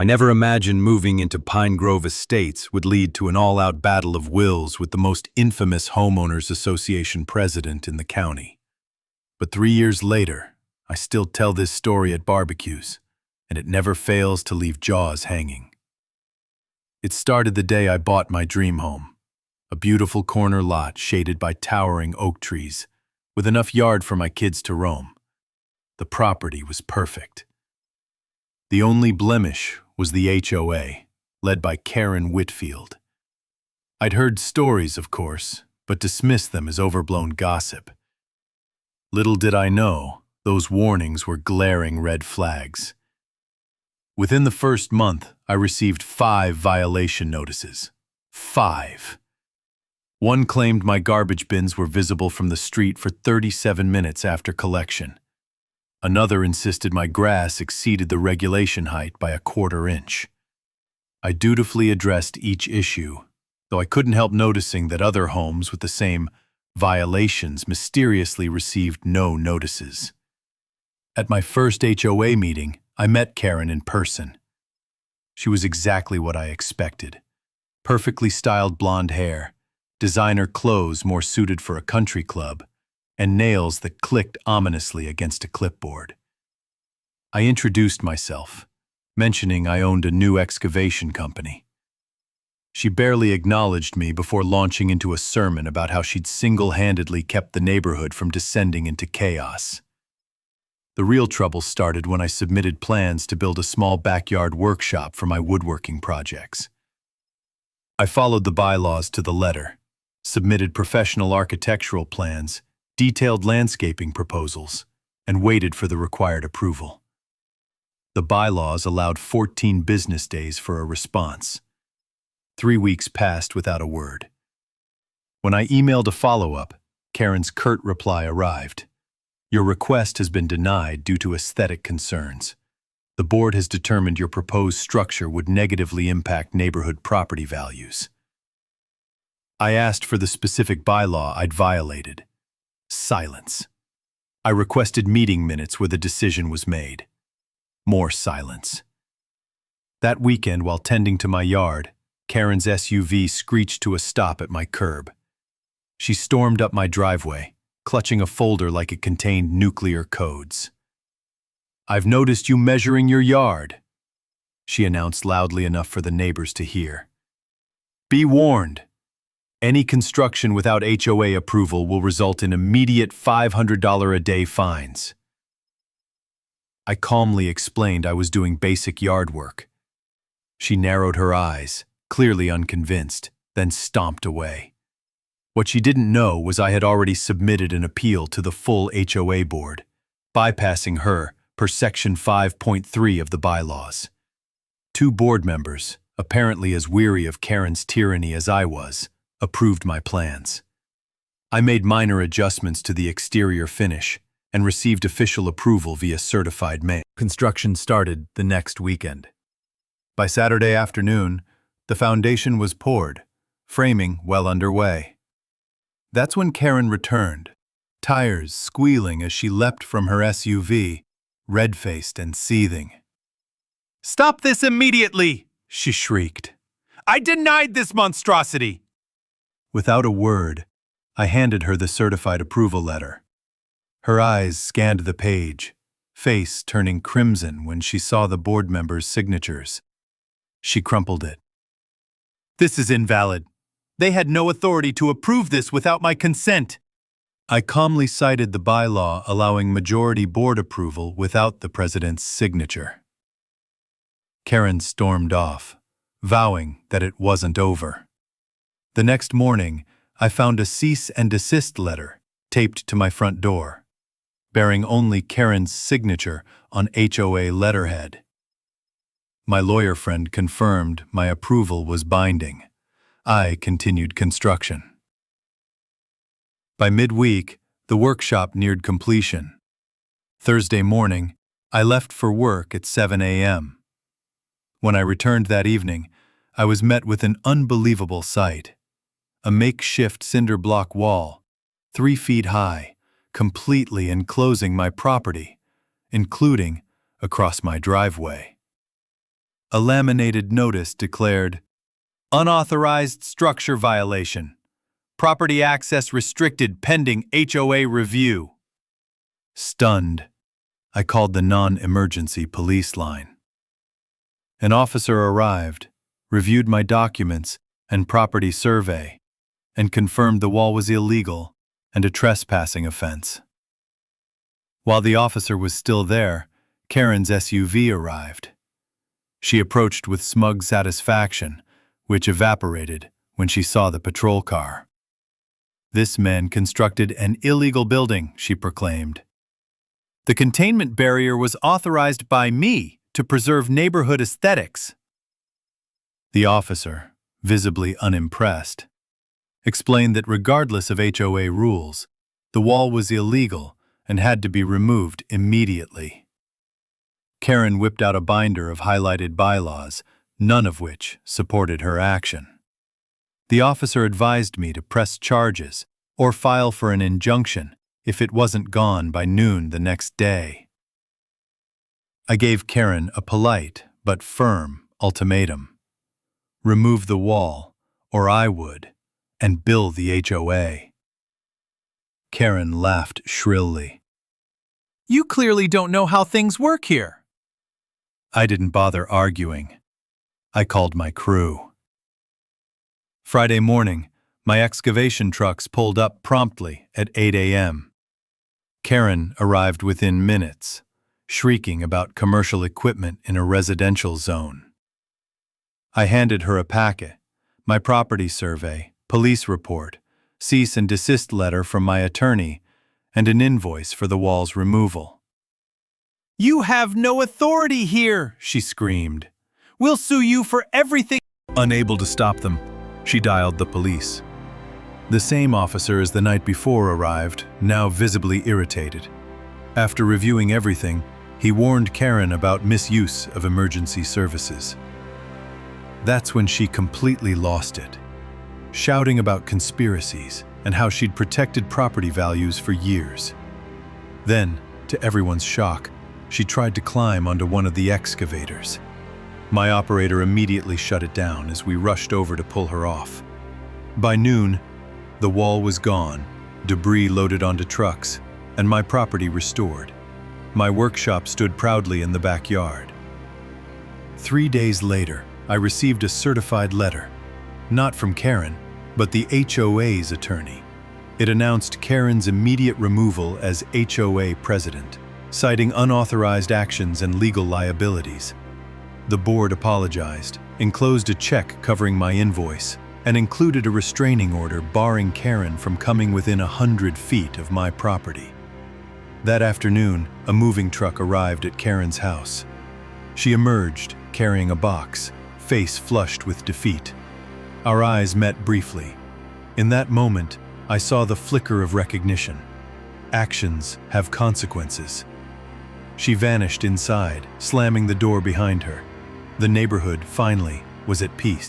I never imagined moving into Pine Grove Estates would lead to an all-out battle of wills with the most infamous homeowners association president in the county. But 3 years later, I still tell this story at barbecues, and it never fails to leave jaws hanging. It started the day I bought my dream home, a beautiful corner lot shaded by towering oak trees, with enough yard for my kids to roam. The property was perfect. The only blemish was the HOA, led by Karen Whitfield. I'd heard stories, of course, but dismissed them as overblown gossip. Little did I know, those warnings were glaring red flags. Within the first month, I received 5 violation notices. 5. One claimed my garbage bins were visible from the street for 37 minutes after collection. Another insisted my grass exceeded the regulation height by a 1/4 inch. I dutifully addressed each issue, though I couldn't help noticing that other homes with the same violations mysteriously received no notices. At my first HOA meeting, I met Karen in person. She was exactly what I expected. Perfectly styled blonde hair, designer clothes more suited for a country club, and nails that clicked ominously against a clipboard. I introduced myself, mentioning I owned a new excavation company. She barely acknowledged me before launching into a sermon about how she'd single-handedly kept the neighborhood from descending into chaos. The real trouble started when I submitted plans to build a small backyard workshop for my woodworking projects. I followed the bylaws to the letter, submitted professional architectural plans, detailed landscaping proposals, and waited for the required approval. The bylaws allowed 14 business days for a response. 3 weeks passed without a word. When I emailed a follow-up, Karen's curt reply arrived. Your request has been denied due to aesthetic concerns. The board has determined your proposed structure would negatively impact neighborhood property values. I asked for the specific bylaw I'd violated. Silence. I requested meeting minutes where the decision was made. More silence. That weekend, while tending to my yard, Karen's SUV screeched to a stop at my curb. She stormed up my driveway, clutching a folder like it contained nuclear codes. I've noticed you measuring your yard, she announced loudly enough for the neighbors to hear. Be warned. Any construction without HOA approval will result in immediate $500 a day fines. I calmly explained I was doing basic yard work. She narrowed her eyes, clearly unconvinced, then stomped away. What she didn't know was I had already submitted an appeal to the full HOA board, bypassing her per Section 5.3 of the bylaws. 2 board members, apparently as weary of Karen's tyranny as I was, approved my plans. I made minor adjustments to the exterior finish and received official approval via certified mail. Construction started the next weekend. By Saturday afternoon, the foundation was poured, framing well underway. That's when Karen returned, tires squealing as she leapt from her SUV, red-faced and seething. "Stop this immediately!" she shrieked. "I denied this monstrosity!" Without a word, I handed her the certified approval letter. Her eyes scanned the page, face turning crimson when she saw the board members' signatures. She crumpled it. "This is invalid. They had no authority to approve this without my consent." I calmly cited the bylaw allowing majority board approval without the president's signature. Karen stormed off, vowing that it wasn't over. The next morning, I found a cease and desist letter taped to my front door, bearing only Karen's signature on HOA letterhead. My lawyer friend confirmed my approval was binding. I continued construction. By midweek, the workshop neared completion. Thursday morning, I left for work at 7 a.m. When I returned that evening, I was met with an unbelievable sight. A makeshift cinder block wall, 3 feet high, completely enclosing my property, including across my driveway. A laminated notice declared, "Unauthorized structure violation. Property access restricted pending HOA review." Stunned, I called the non-emergency police line. An officer arrived, reviewed my documents and property survey, and confirmed the wall was illegal and a trespassing offense. While the officer was still there, Karen's SUV arrived. She approached with smug satisfaction, which evaporated when she saw the patrol car. "This man constructed an illegal building," she proclaimed. "The containment barrier was authorized by me to preserve neighborhood aesthetics." The officer, visibly unimpressed, explained that regardless of HOA rules, the wall was illegal and had to be removed immediately. Karen whipped out a binder of highlighted bylaws, none of which supported her action. The officer advised me to press charges or file for an injunction if it wasn't gone by noon the next day. I gave Karen a polite but firm ultimatum. Remove the wall, or I would, and bill the HOA. Karen laughed shrilly. "You clearly don't know how things work here." I didn't bother arguing. I called my crew. Friday morning, my excavation trucks pulled up promptly at 8 a.m. Karen arrived within minutes, shrieking about commercial equipment in a residential zone. I handed her a packet, my property survey, police report, cease and desist letter from my attorney, and an invoice for the wall's removal. "You have no authority here," she screamed. "We'll sue you for everything." Unable to stop them, she dialed the police. The same officer as the night before arrived, now visibly irritated. After reviewing everything, he warned Karen about misuse of emergency services. That's when she completely lost it, shouting about conspiracies and how she'd protected property values for years. Then, to everyone's shock, she tried to climb onto one of the excavators. My operator immediately shut it down as we rushed over to pull her off. By noon, the wall was gone, debris loaded onto trucks, and my property restored. My workshop stood proudly in the backyard. 3 days later, I received a certified letter, not from Karen, but the HOA's attorney. It announced Karen's immediate removal as HOA president, citing unauthorized actions and legal liabilities. The board apologized, enclosed a check covering my invoice, and included a restraining order barring Karen from coming within 100 feet of my property. That afternoon, a moving truck arrived at Karen's house. She emerged, carrying a box, face flushed with defeat. Our eyes met briefly. In that moment, I saw the flicker of recognition. Actions have consequences. She vanished inside, slamming the door behind her. The neighborhood, finally, was at peace.